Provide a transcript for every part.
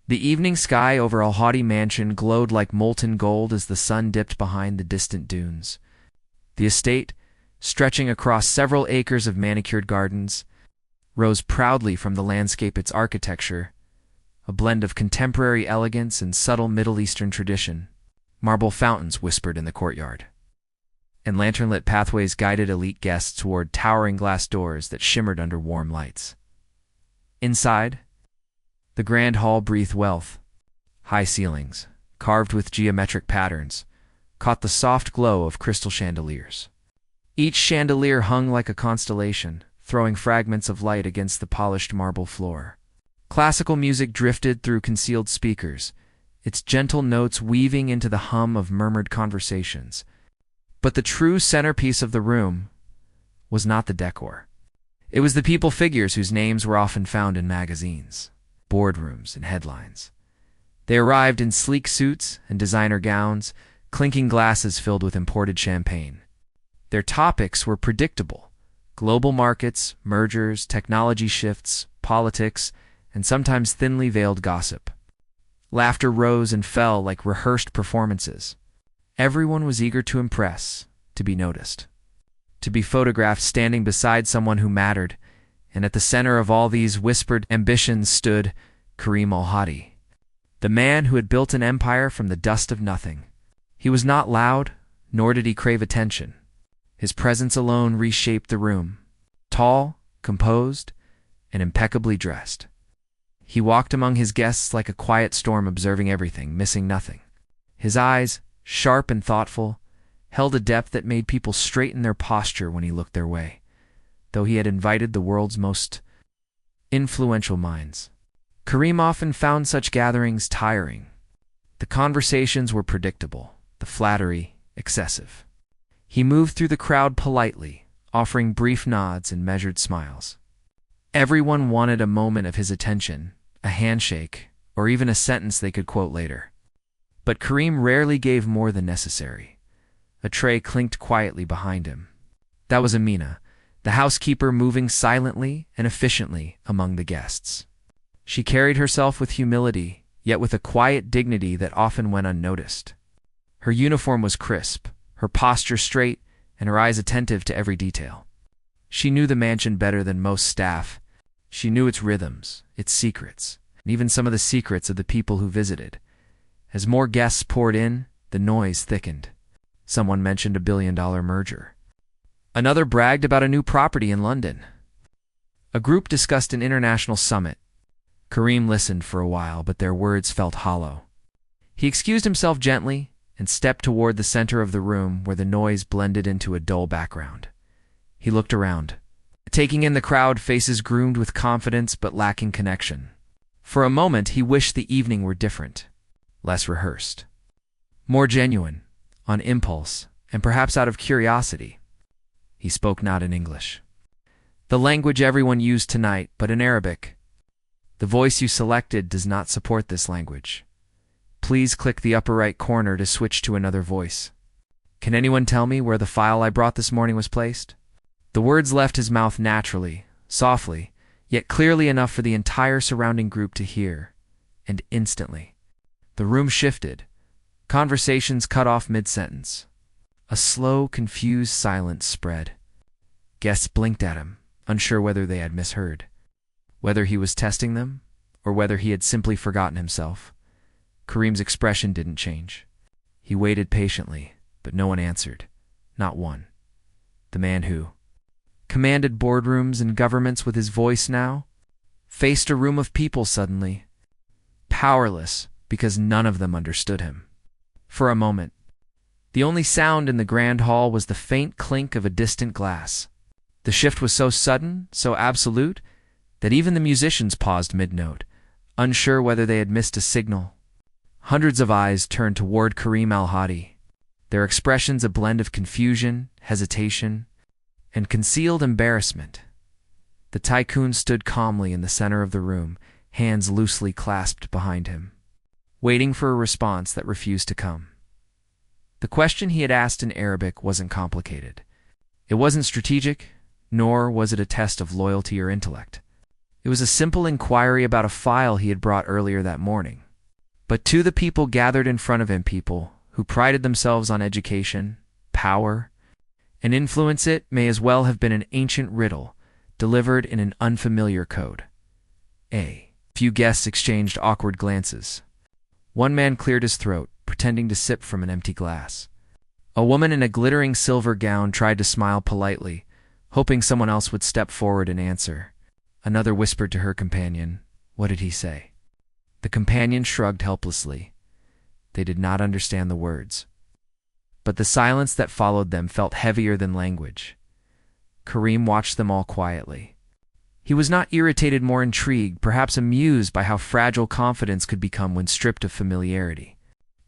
The evening sky over Al-Hadi mansion glowed like molten gold as the sun dipped behind the distant dunes. The estate, stretching across several acres of manicured gardens, rose proudly from the landscape. Its architecture, a blend of contemporary elegance and subtle Middle Eastern tradition. Marble fountains whispered in the courtyard, and lantern-lit pathways guided elite guests toward towering glass doors that shimmered under warm lights. Inside, the grand hall breathed wealth. High ceilings, carved with geometric patterns, caught the soft glow of crystal chandeliers. Each chandelier hung like a constellation, throwing fragments of light against the polished marble floor. Classical music drifted through concealed speakers, its gentle notes weaving into the hum of murmured conversations. But the true centerpiece of the room was not the decor. It was the people figures whose names were often found in magazines, boardrooms, and headlines. They arrived in sleek suits and designer gowns, clinking glasses filled with imported champagne. Their topics were predictable: global markets, mergers, technology shifts, politics, and sometimes thinly veiled gossip. Laughter rose and fell like rehearsed performances. Everyone was eager to impress, to be noticed, to be photographed standing beside someone who mattered, and at the center of all these whispered ambitions stood Karim Al-Hadi, the man who had built an empire from the dust of nothing. He was not loud, nor did he crave attention. His presence alone reshaped the room. Tall, composed, and impeccably dressed, he walked among his guests like a quiet storm, observing everything, missing nothing. His eyes, sharp and thoughtful, held a depth that made people straighten their posture when he looked their way, though he had invited the world's most influential minds. Karim often found such gatherings tiring. The conversations were predictable, the flattery excessive. He moved through the crowd politely, offering brief nods and measured smiles. Everyone wanted a moment of his attention, a handshake, or even a sentence they could quote later. But Karim rarely gave more than necessary. A tray clinked quietly behind him. That was Amina, the housekeeper, moving silently and efficiently among the guests. She carried herself with humility, yet with a quiet dignity that often went unnoticed. Her uniform was crisp, her posture straight, and her eyes attentive to every detail. She knew the mansion better than most staff. She knew its rhythms, its secrets, and even some of the secrets of the people who visited. As more guests poured in, the noise thickened. Someone mentioned a billion-dollar merger. Another bragged about a new property in London. A group discussed an international summit. Karim listened for a while, but their words felt hollow. He excused himself gently and stepped toward the center of the room where the noise blended into a dull background. He looked around, taking in the crowd, faces groomed with confidence but lacking connection. For a moment, he wished the evening were different, less rehearsed, more genuine, on impulse, and perhaps out of curiosity. He spoke not in English, the language everyone used tonight, but in Arabic. The voice you selected does not support this language. Please click the upper right corner to switch to another voice. Can anyone tell me where the file I brought this morning was placed? The words left his mouth naturally, softly, yet clearly enough for the entire surrounding group to hear. And instantly, the room shifted. Conversations cut off mid-sentence. A slow, confused silence spread. Guests blinked at him, unsure whether they had misheard, whether he was testing them, or whether he had simply forgotten himself. Karim's expression didn't change. He waited patiently, but no one answered. Not one. The man who commanded boardrooms and governments with his voice now faced a room of people suddenly, powerless because none of them understood him. For a moment, the only sound in the grand hall was the faint clink of a distant glass. The shift was so sudden, so absolute, that even the musicians paused mid-note, unsure whether they had missed a signal. Hundreds of eyes turned toward Karim Al-Hadi, their expressions a blend of confusion, hesitation, and concealed embarrassment. The Tycoon stood calmly in the center of the room, hands loosely clasped behind him, waiting for a response that refused to come. The question he had asked in Arabic wasn't complicated. It wasn't strategic, nor was it a test of loyalty or intellect. It was a simple inquiry about a file he had brought earlier that morning. But to the people gathered in front of him, people who prided themselves on education, power, and influence, it may as well have been an ancient riddle delivered in an unfamiliar code. A few guests exchanged awkward glances. One man cleared his throat, pretending to sip from an empty glass. A woman in a glittering silver gown tried to smile politely, hoping someone else would step forward and answer. Another whispered to her companion, "What did he say?" The companion shrugged helplessly. They did not understand the words. But the silence that followed them felt heavier than language. Karim watched them all quietly. He was not irritated, more intrigued, perhaps amused by how fragile confidence could become when stripped of familiarity.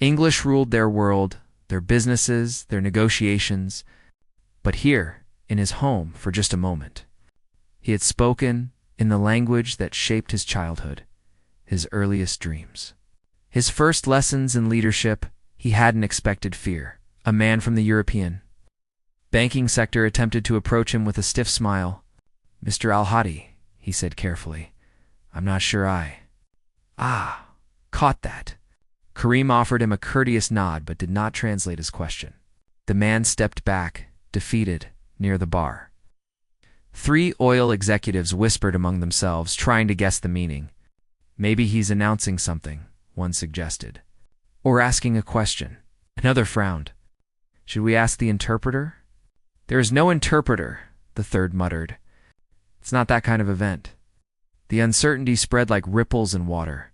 English ruled their world, their businesses, their negotiations. But here, in his home, for just a moment, he had spoken in the language that shaped his childhood, his earliest dreams. His first lessons in leadership, he hadn't expected fear. A man from the European banking sector attempted to approach him with a stiff smile. "Mr. Al-Hadi," he said carefully, "I'm not sure I—" "Ah, caught that." Karim offered him a courteous nod but did not translate his question. The man stepped back, defeated, near the bar. Three oil executives whispered among themselves, trying to guess the meaning. "Maybe he's announcing something," one suggested. "Or asking a question." Another frowned. "Should we ask the interpreter?" "There is no interpreter," the third muttered. "It's not that kind of event." The uncertainty spread like ripples in water.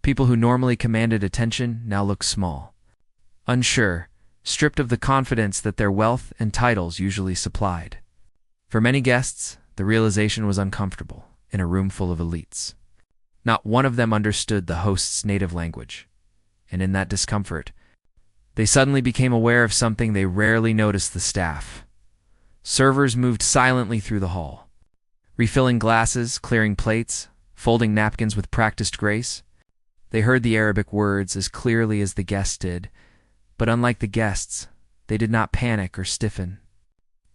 People who normally commanded attention now looked small, unsure, stripped of the confidence that their wealth and titles usually supplied. For many guests, the realization was uncomfortable in a room full of elites. Not one of them understood the host's native language, and in that discomfort, they suddenly became aware of something they rarely noticed: the staff. Servers moved silently through the hall, refilling glasses, clearing plates, folding napkins with practiced grace. They heard the Arabic words as clearly as the guests did, but unlike the guests, they did not panic or stiffen.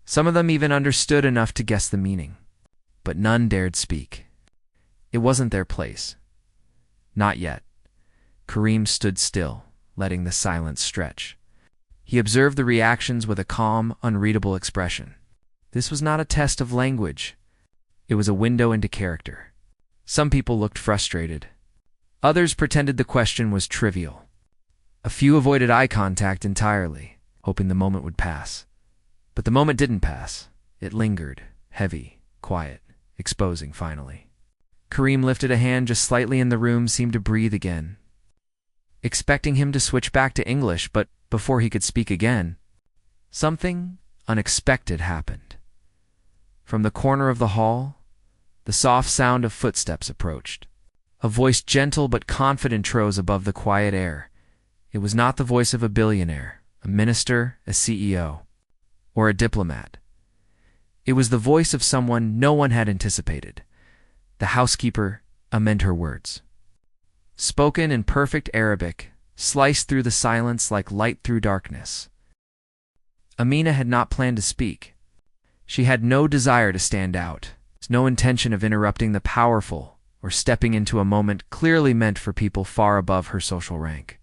Some of them even understood enough to guess the meaning, but none dared speak. It wasn't their place. Not yet. Karim stood still, letting the silence stretch. He observed the reactions with a calm, unreadable expression. This was not a test of language. It was a window into character. Some people looked frustrated. Others pretended the question was trivial. A few avoided eye contact entirely, hoping the moment would pass. But the moment didn't pass. It lingered, heavy, quiet, exposing finally. Karim lifted a hand just slightly and the room seemed to breathe again, expecting him to switch back to English, but before he could speak again, something unexpected happened. From the corner of the hall, the soft sound of footsteps approached. A voice, gentle but confident, rose above the quiet air. It was not the voice of a billionaire, a minister, a CEO, or a diplomat. It was the voice of someone no one had anticipated. The housekeeper, amend her words. Spoken in perfect Arabic, sliced through the silence like light through darkness. Amina had not planned to speak. She had no desire to stand out, no intention of interrupting the powerful or stepping into a moment clearly meant for people far above her social rank.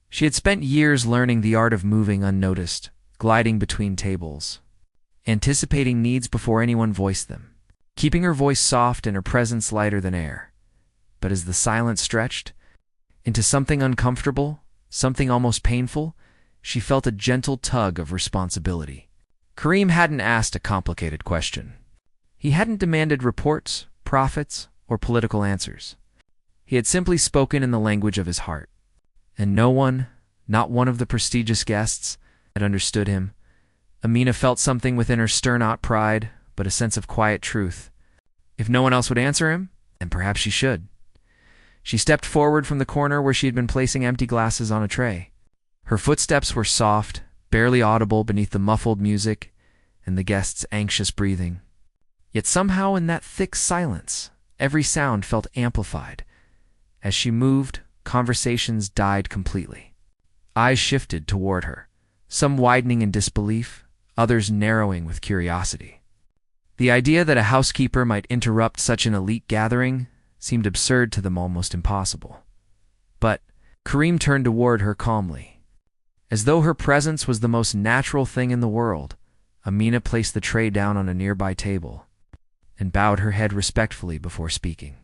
She had spent years learning the art of moving unnoticed, gliding between tables, anticipating needs before anyone voiced them, keeping her voice soft and her presence lighter than air. But as the silence stretched into something uncomfortable, something almost painful, she felt a gentle tug of responsibility. Karim hadn't asked a complicated question. He hadn't demanded reports, profits, or political answers. He had simply spoken in the language of his heart. And no one, not one of the prestigious guests, had understood him. Amina felt something within her stir not pride, but a sense of quiet truth. If no one else would answer him, then perhaps she should. She stepped forward from the corner where she had been placing empty glasses on a tray. Her footsteps were soft, barely audible beneath the muffled music and the guests' anxious breathing. Yet somehow in that thick silence, every sound felt amplified. As she moved, conversations died completely. Eyes shifted toward her, some widening in disbelief, others narrowing with curiosity. The idea that a housekeeper might interrupt such an elite gathering seemed absurd to them, almost impossible. But Kareem turned toward her calmly. As though her presence was the most natural thing in the world, Amina placed the tray down on a nearby table and bowed her head respectfully before speaking.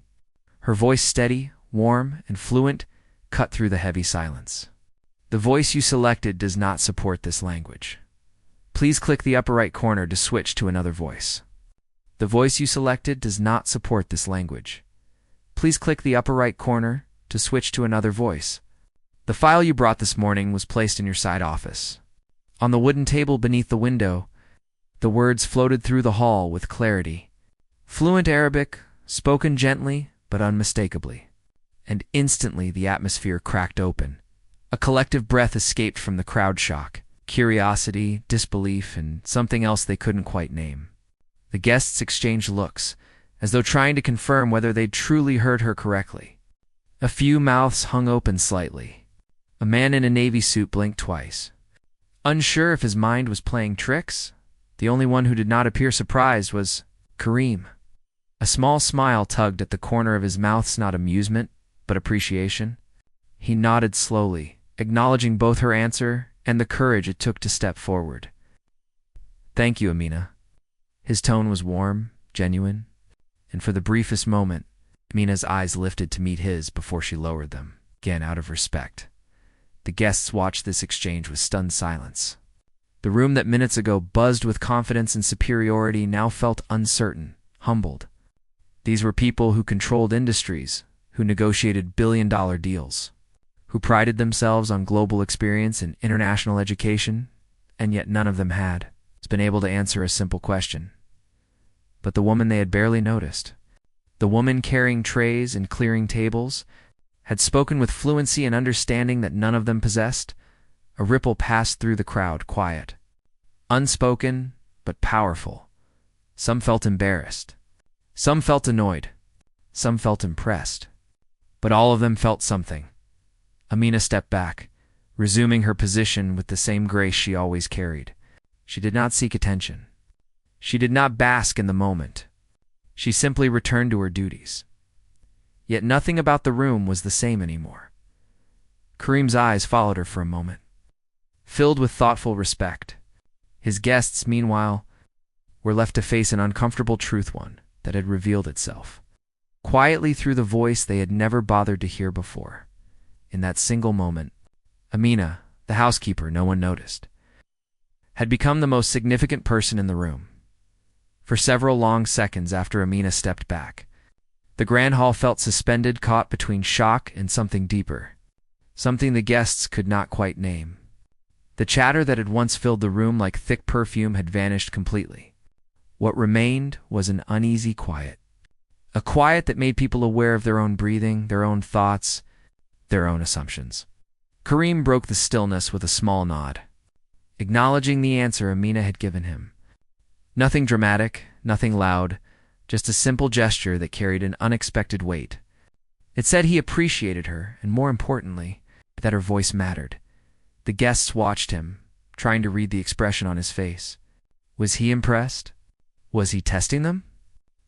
Her voice, steady, warm, and fluent, cut through the heavy silence. The voice you selected does not support this language. Please click the upper right corner to switch to another voice. The voice you selected does not support this language. Please click the upper right corner to switch to another voice. The file you brought this morning was placed in your side office. On the wooden table beneath the window, the words floated through the hall with clarity. Fluent Arabic, spoken gently but unmistakably. And instantly the atmosphere cracked open. A collective breath escaped from the crowd: shock, curiosity, disbelief, and something else they couldn't quite name. The guests exchanged looks, as though trying to confirm whether they'd truly heard her correctly. A few mouths hung open slightly. A man in a navy suit blinked twice. Unsure if his mind was playing tricks, the only one who did not appear surprised was Kareem. A small smile tugged at the corner of his mouth, not amusement, but appreciation. He nodded slowly, acknowledging both her answer and the courage it took to step forward. "Thank you, Amina." His tone was warm, genuine, and for the briefest moment, Amina's eyes lifted to meet his before she lowered them, again out of respect. The guests watched this exchange with stunned silence. The room that minutes ago buzzed with confidence and superiority now felt uncertain, humbled. These were people who controlled industries, who negotiated billion-dollar deals, who prided themselves on global experience and international education, and yet none of them had been able to answer a simple question. But the woman they had barely noticed, the woman carrying trays and clearing tables, had spoken with fluency and understanding that none of them possessed. A ripple passed through the crowd, quiet, unspoken, but powerful. Some felt embarrassed. Some felt annoyed. Some felt impressed. But all of them felt something. Amina stepped back, resuming her position with the same grace she always carried. She did not seek attention. She did not bask in the moment. She simply returned to her duties. Yet nothing about the room was the same anymore. Kareem's eyes followed her for a moment, filled with thoughtful respect. His guests, meanwhile, were left to face an uncomfortable truth, one that had revealed itself quietly through the voice they had never bothered to hear before. In that single moment, Amina, the housekeeper no one noticed, had become the most significant person in the room. For several long seconds after Amina stepped back, the grand hall felt suspended, caught between shock and something deeper, something the guests could not quite name. The chatter that had once filled the room like thick perfume had vanished completely. What remained was an uneasy quiet, a quiet that made people aware of their own breathing, their own thoughts, their own assumptions. Kareem broke the stillness with a small nod, acknowledging the answer Amina had given him. Nothing dramatic, nothing loud, just a simple gesture that carried an unexpected weight. It said he appreciated her, and more importantly, that her voice mattered. The guests watched him, trying to read the expression on his face. Was he impressed? Was he testing them?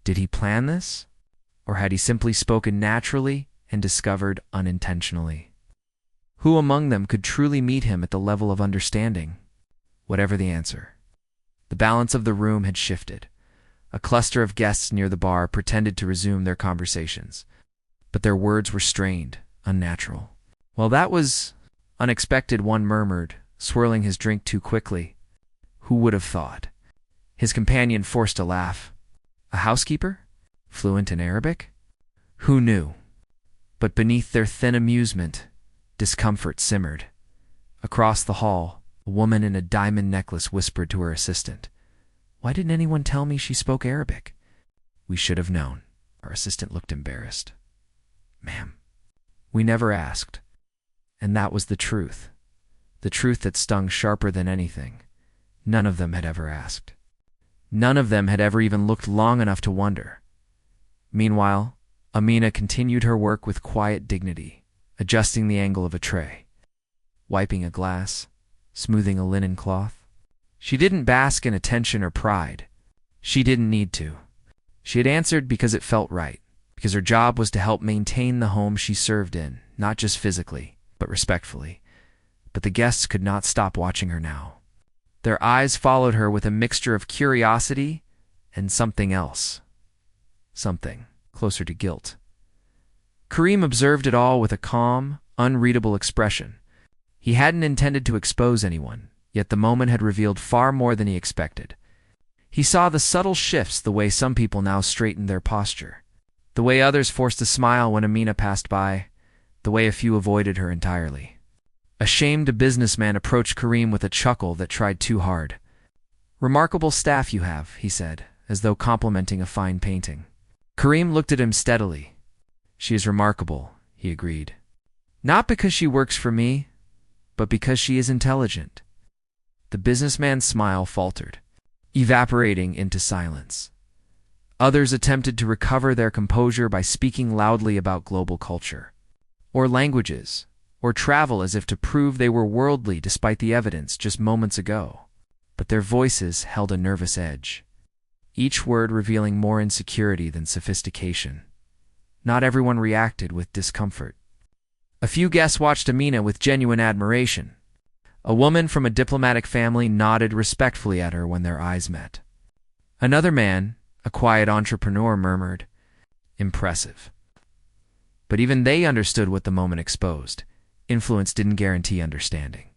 Did he plan this? Or had he simply spoken naturally and discovered unintentionally? Who among them could truly meet him at the level of understanding? Whatever the answer, the balance of the room had shifted. A cluster of guests near the bar pretended to resume their conversations, but their words were strained, unnatural. "Well, that was unexpected," one murmured, swirling his drink too quickly. "Who would have thought?" His companion forced a laugh. "A housekeeper? Fluent in Arabic?" Who knew? But beneath their thin amusement, discomfort simmered. Across the hall, a woman in a diamond necklace whispered to her assistant, "Why didn't anyone tell me she spoke Arabic?" "We should have known." Our assistant looked embarrassed. "Ma'am, we never asked." And that was the truth that stung sharper than anything. None of them had ever asked. None of them had ever even looked long enough to wonder. Meanwhile, Amina continued her work with quiet dignity, adjusting the angle of a tray, wiping a glass, smoothing a linen cloth. She didn't bask in attention or pride. She didn't need to. She had answered because it felt right, because her job was to help maintain the home she served in, not just physically, but respectfully. But the guests could not stop watching her now. Their eyes followed her with a mixture of curiosity and something else. Something closer to guilt. Kareem observed it all with a calm, unreadable expression. He hadn't intended to expose anyone, yet the moment had revealed far more than he expected. He saw the subtle shifts, the way some people now straightened their posture, the way others forced a smile when Amina passed by, the way a few avoided her entirely. Ashamed, a businessman approached Kareem with a chuckle that tried too hard. "Remarkable staff you have," he said, as though complimenting a fine painting. Kareem looked at him steadily. "She is remarkable," he agreed. "Not because she works for me, but because she is intelligent." The businessman's smile faltered, evaporating into silence. Others attempted to recover their composure by speaking loudly about global culture, or languages, or travel as if to prove they were worldly despite the evidence just moments ago. But their voices held a nervous edge, each word revealing more insecurity than sophistication. Not everyone reacted with discomfort. A few guests watched Amina with genuine admiration. A woman from a diplomatic family nodded respectfully at her when their eyes met. Another man, a quiet entrepreneur, murmured, "Impressive." But even they understood what the moment exposed. Influence didn't guarantee understanding,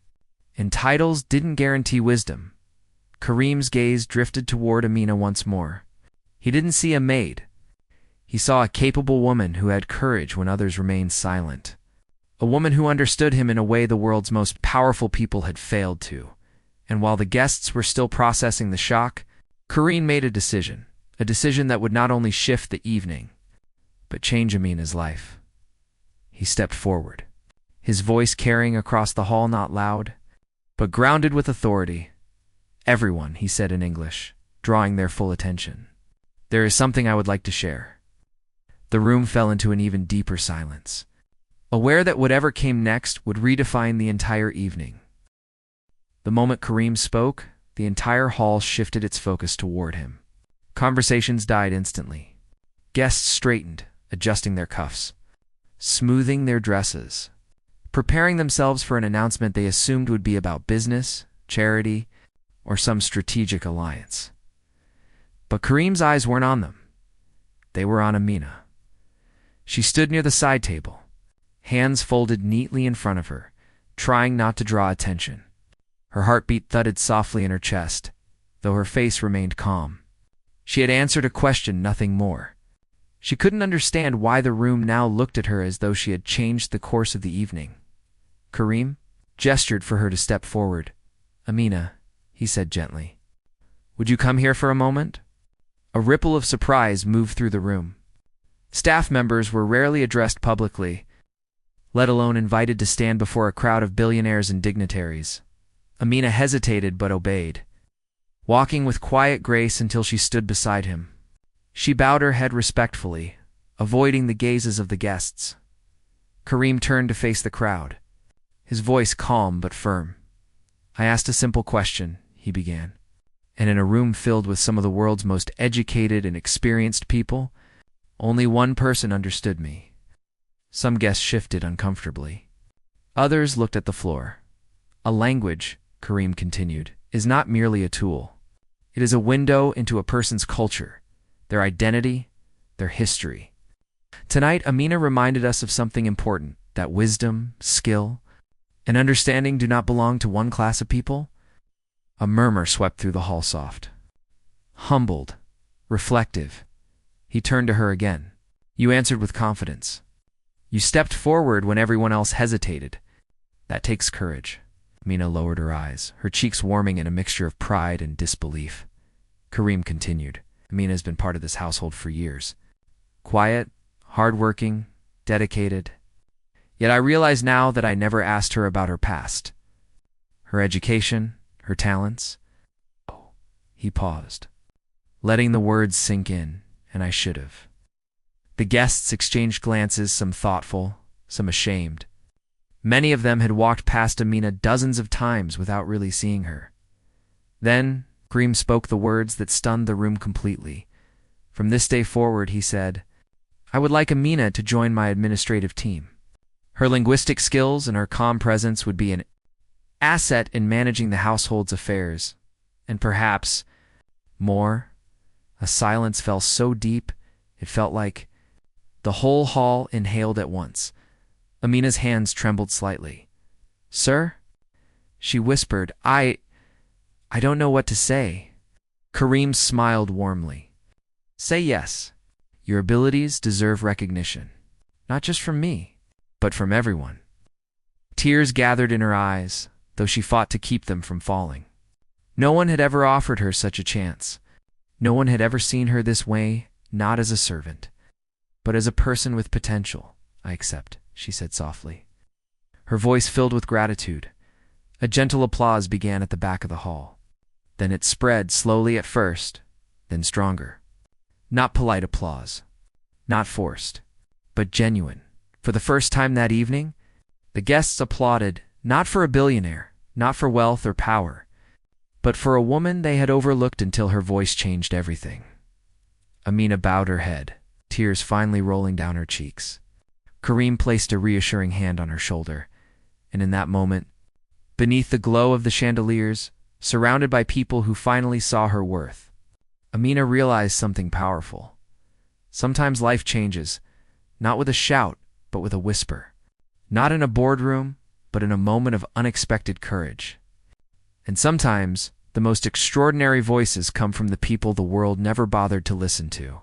and titles didn't guarantee wisdom. Kareem's gaze drifted toward Amina once more. He didn't see a maid. He saw a capable woman who had courage when others remained silent. A woman who understood him in a way the world's most powerful people had failed to. And while the guests were still processing the shock, Kareem made a decision that would not only shift the evening, but change Amina's life. He stepped forward, his voice carrying across the hall, not loud, but grounded with authority. "Everyone," he said in English, drawing their full attention. "There is something I would like to share." The room fell into an even deeper silence, aware that whatever came next would redefine the entire evening. The moment Kareem spoke, the entire hall shifted its focus toward him. Conversations died instantly. Guests straightened, adjusting their cuffs, smoothing their dresses, preparing themselves for an announcement they assumed would be about business, charity, or some strategic alliance. But Kareem's eyes weren't on them. They were on Amina. She stood near the side table, hands folded neatly in front of her, trying not to draw attention. Her heartbeat thudded softly in her chest, though her face remained calm. She had answered a question, nothing more. She couldn't understand why the room now looked at her as though she had changed the course of the evening. Kareem gestured for her to step forward. "Amina," he said gently, "would you come here for a moment?" A ripple of surprise moved through the room. Staff members were rarely addressed publicly, let alone invited to stand before a crowd of billionaires and dignitaries. Amina hesitated but obeyed, walking with quiet grace until she stood beside him. She bowed her head respectfully, avoiding the gazes of the guests. Kareem turned to face the crowd, his voice calm but firm. "I asked a simple question," he began, "and in a room filled with some of the world's most educated and experienced people, only one person understood me." Some guests shifted uncomfortably. Others looked at the floor. "A language," Kareem continued, "is not merely a tool. It is a window into a person's culture, their identity, their history." Tonight, Amina reminded us of something important, that wisdom, skill, and understanding do not belong to one class of people. A murmur swept through the hall soft. Humbled, reflective, he turned to her again. "You answered with confidence. You stepped forward when everyone else hesitated. That takes courage." Amina lowered her eyes, her cheeks warming in a mixture of pride and disbelief. Kareem continued, "Amina has been part of this household for years. Quiet, hardworking, dedicated. Yet I realize now that I never asked her about her past, her education, her talents." Oh, he paused, letting the words sink in, and I should have. The guests exchanged glances, some thoughtful, some ashamed. Many of them had walked past Amina dozens of times without really seeing her. Then, Kareem spoke the words that stunned the room completely. From this day forward, he said, I would like Amina to join my administrative team. Her linguistic skills and her calm presence would be an asset in managing the household's affairs. And perhaps more. A silence fell so deep, it felt like the whole hall inhaled at once. Amina's hands trembled slightly. Sir? She whispered, I don't know what to say. Kareem smiled warmly. Say yes. Your abilities deserve recognition. Not just from me, but from everyone. Tears gathered in her eyes, though she fought to keep them from falling. No one had ever offered her such a chance. No one had ever seen her this way, not as a servant, but as a person with potential. I accept, she said softly. Her voice filled with gratitude. A gentle applause began at the back of the hall. Then it spread slowly at first, then stronger. Not polite applause, not forced, but genuine. For the first time that evening, the guests applauded not for a billionaire, not for wealth or power, but for a woman they had overlooked until her voice changed everything. Amina bowed her head, tears finally rolling down her cheeks. Kareem placed a reassuring hand on her shoulder, and in that moment, beneath the glow of the chandeliers, surrounded by people who finally saw her worth, Amina realized something powerful. Sometimes life changes, not with a shout, but with a whisper. Not in a boardroom, but in a moment of unexpected courage. And sometimes, the most extraordinary voices come from the people the world never bothered to listen to.